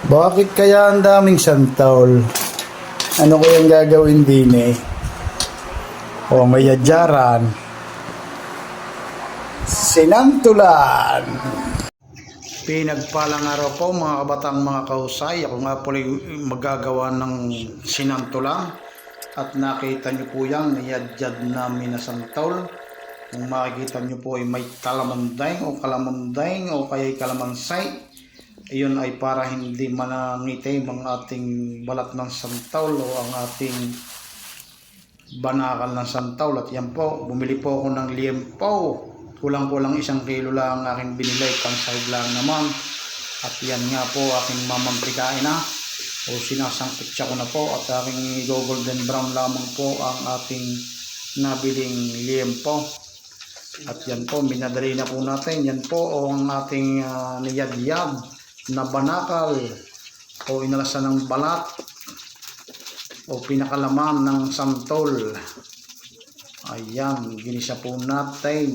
Bakit kaya ang daming santaol? Ano kayang gagawin din eh? O may adyaran. Sinantulan. Pinagpalang araw po mga kabatang mga kahusay. Ako nga po magagawa ng sinantulan. At nakita nyo po yan, niyadyad namin na santol. Kung makikita nyo po ay may kalamandeng o kaya kalamansay. Iyon ay para hindi manangitim ang ating balat ng santaol o ang ating banakal ng santaol. At yan po, bumili po ako ng liempo. Kulang-kulang 1 kilo lang ang aking binili, pang-side lang naman. At yan nga po aking mamantikain na o sinasangkutsa ko na po at aking golden brown lamang po ang ating nabiling liempo. At yan po, minadali na po natin. Yan po ang ating niyadyad na banakal o inalasan ng balat o pinakalaman ng santol. Ayan, ginisa po natin.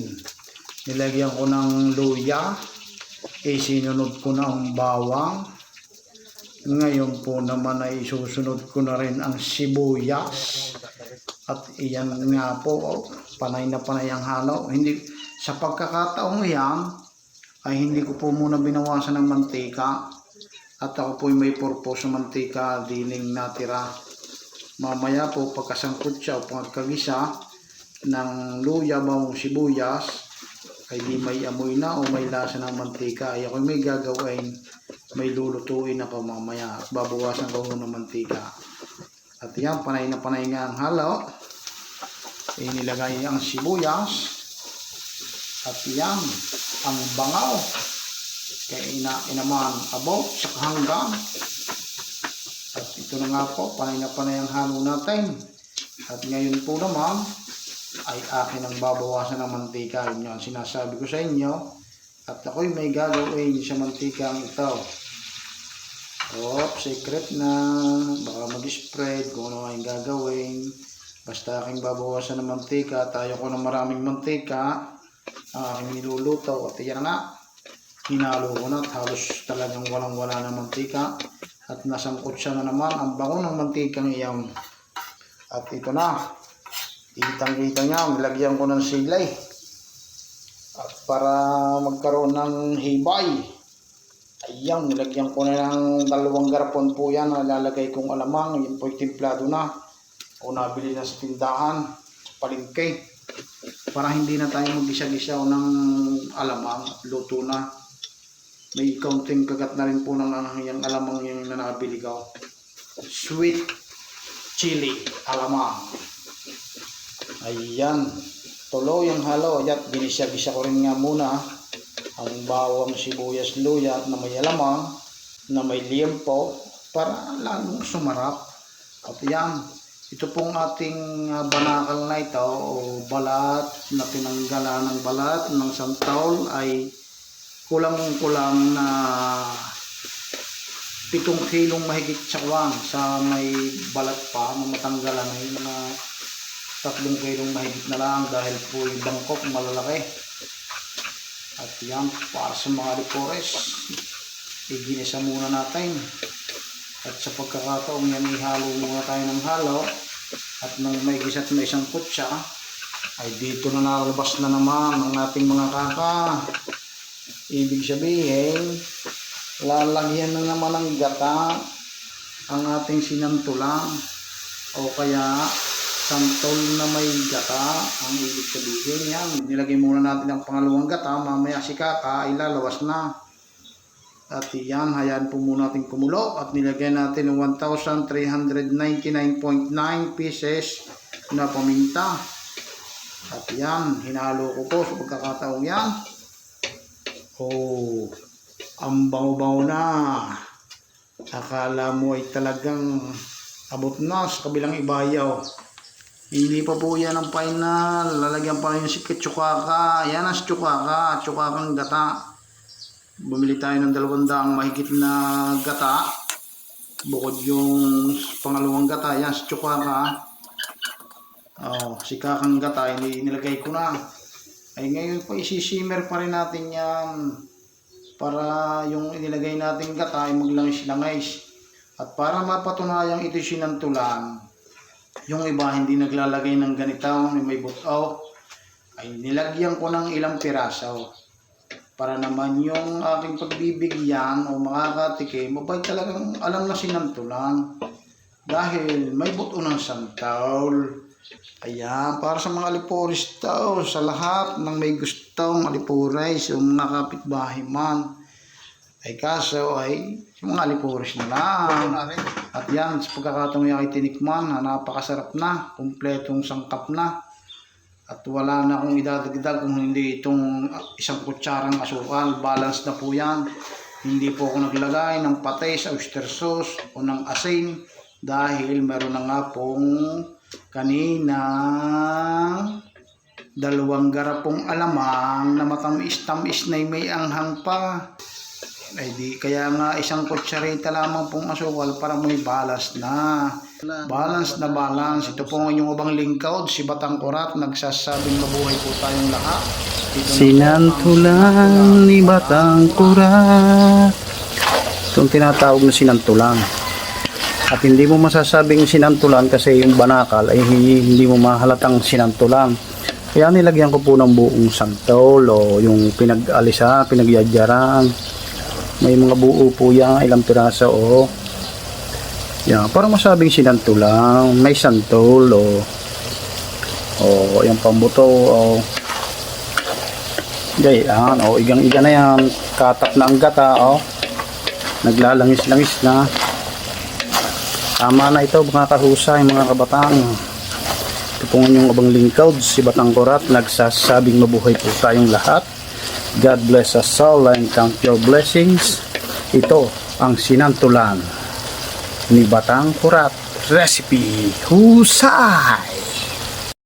Nilagyan ko ng luya, isinunod ko na ang bawang. Ngayon po naman ay isusunod ko na rin ang sibuyas. At iyan nga po, panay na panay ang halo. Hindi, sa pagkakataong yan, ay hindi ko po muna binawasan ng mantika. At ako po may purpose ng mantika, dining natira. Mamaya po pagkasangkot siya o pagkagisa ng luya, bawang, sibuyas, ay di may amoy na o may lasa ng mantika. Ay ako may gagawin, may lulutuin ako mamaya. Babawasan ko ng mantika. At yan, panay na panay nga ang halo. Inilagay ang sibuyas. At yan, ang bangaw. Kaya inaman abot sa hanggang. At ito na nga po, panay na panay ang halo natin. At ngayon po naman, ay akin ang babawasan ng mantika. Yun yan, sinasabi ko sa inyo. At ako'y may gagawin sa mantikang ito. Secret na. Baka mag-spread kung ano ang gagawin. Basta aking babawasan ng mantika. Tayo ko ng maraming mantika. Ang aking niluluto. At yan na. Hinalo ko na at halos talagang walang-wala ng mantika. At nasangkot siya na naman ang bango ng mantikang iyan. At ito na. Kitang-kita niya. Nilagyan ko ng silay. At para magkaroon ng hibay. Ayan, nilagyan ko na ng 2 garapon po yan. Nalalagay kong alamang. Yan po timplado na. O nabili na sa tindahan. Sa palengke. Para hindi na tayo mag-gisa-gisa ng alamang. Luto na. May kaunting kagat na rin po ng yung alamang yung na nabili ko. Sweet chili alamang. Ayan. Tuloy ang halo. At ginisa-gisa ko rin nga muna ang bawang, sibuyas, luya na may alamang, na may liempo para lalong sumarap. At yan. Ito pong ating banakal na ito o balat na tinanggalan ng balat ng santaol ay kulang-kulang na 7 kilong mahigit sakwang sa may balat pa na matanggalan ay mga 3 kilong mahigit na lang dahil po yung bangkok malalaki. At yan, para sa mga licores, iginisa muna natin. At sa pagkakataong yan, ihalo muna tayo ng halo. At nang may gisat na isang kutsa, ay dito na nalabas na naman ang ating mga kaka. Ibig sabihin, lalagyan na naman ng gata ang ating sinantulang. O kaya, santol na may gata ang ibig sabihin. Yan, nilagay muna natin ang pangalawang gata. Mamaya si kaka ay lalawas na. At yan, hayaan po muna natin kumulo at nilagay natin ng 1,399.9 pieces na paminta. At yan, hinalo ko po sa pagkakataong yan. Ang bango-bango na. Akala mo ay talagang abot na sa kabilang ibayaw. Hindi pa po yan ang final. Lalagyan pa rin yung si tsukaka. Yan ang tsukaka. Tsukakang gata. Bumili tayo ng 200 mahigit na gata. Bukod yung pangalawang gata. Yan, si tsukaka. Si kakang gata. Nilagay ko na. Ay ngayon po isisimmer pa rin natin yan. para yung inilagay nating gata ay maglangis-langis. At para mapatunayang ito sinantulan, yung iba hindi naglalagay ng ganito, may butaw, ay nilagyan ko ng ilang piraso. Para naman yung aking pagbibigyan o makakatikim, mabay talagang alam na sinantulan. Dahil may buto ng santol. Ayan, para sa mga alipuris daw, sa lahat ng may gustong alipuris o mga kapitbahay man. Ay kaso ay yung mga alipuris na lang. At yan, sa pagkakataong yung ay tinikman, napakasarap na, kumpletong sangkap na. At wala na akong idadagdag kung hindi itong isang kutsarang asukal. Balance na po yan. Hindi po ako naglagay ng patis, oyster sauce o ng asin. Dahil meron na nga pong kaninang 2 garapong alamang na matamis-tamis na may anghang pa. Ay di, kaya nga isang kutsarita lamang pong asukal para may balance na. Balance na balance. Ito po ang inyong ubang lingkod, si Batang Kurat. Nagsasabing mabuhay po tayong lahat. Sinantulan ni Batang Kurat. Itong tinatawag na sinantulan. At hindi mo masasabing sinantulan kasi yung banakal ay hindi mo mahalatang sinantulan. Kaya nilagyan ko po ng buong santol o yung pinag-alisa, pinagyadyaran. May mga buo po yan, ilang piraso o yan, para masabing sinantulan, may santol o yung pambuto o ganyan, o igang-iga na yan, katak na ang gata o naglalangis-langis na. Tama na ito mga kahusay, mga kabataan. Ito po yung abang lingkod, si Batang Kurat, nagsasabing mabuhay po tayong lahat. God bless us all and count your blessings. Ito ang sinantulan ni Batang Kurat. Recipe husay!